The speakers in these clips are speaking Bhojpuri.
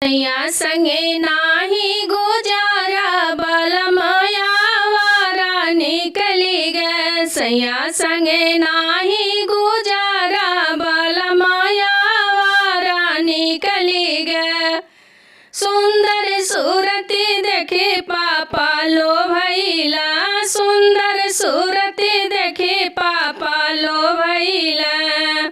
सैया संगे नाही गुजारा बलमया वारा निकली गे। सैया संगे नाही गुजारा बलमया वारा निकली गे। सुंदर सूरती देखे पापा लो भैला, सुंदर सूरती देखे पापा लो भैला,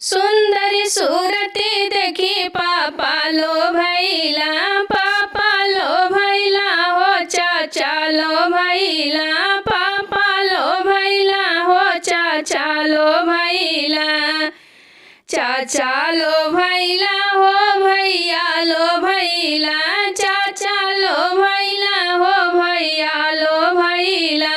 सुंदर सूरती देखी पापा लो भैला, पापा लो भैला हो चाचा लो भैला, पापा लो भैला हो चाचा लो भैला, चाचा लो भैला हो भैया लो भैला, चाचा लो भैला हो भैया लो भैला।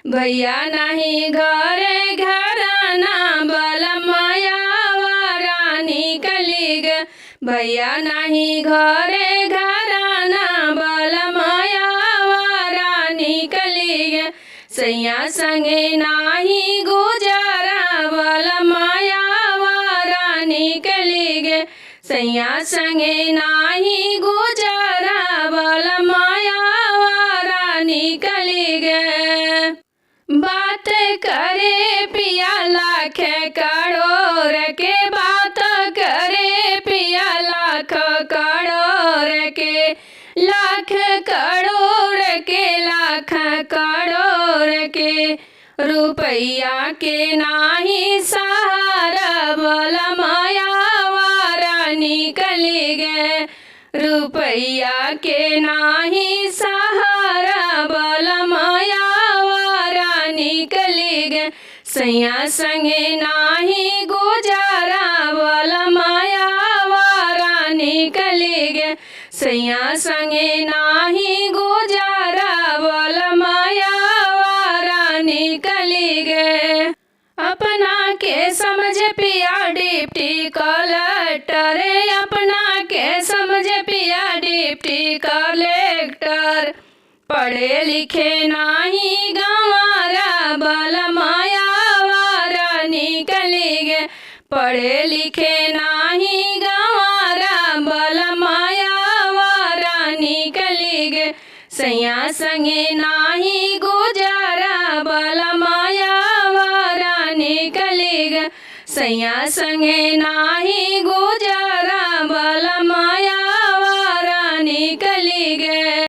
भैया नहीं घरे घराना बलमया वारा निकली गे। भैया नहीं घरे घराना बलमया वारा निकली गे। सैया संगे नाही गुजारा बलमया वारा निकली गे। सैया संगे नाही गुजारा बलमया वारा निकली गे। बात करे पिया लाख करोड़ के, बात करे पिया लाख करोड़ के, लाख करोड़ के, लाख करोड़ के। रुपया के नाही सहारा बलमया वारा निकली गे। रुपया के नाही सहारा बलमया वारा निकली गे। सैया संगे नाही गुजारा बलमया वारा निकली गे। सैया संगे नाही गुजारा बलमया वारा निकली गे। अपना के समझ पिया डिप्टी कलेक्टर, अपना के समझ पिया डिप्टी कलेक्टर। पढ़े लिखे नाही गंवारा बलमया वारा निकली गे। पढ़े लिखे नाही गंवारा बलमया वारा निकली गे। सैया संगे नाही गुजारा बलमया वारा निकली गे। सैया संगे नाही गुजारा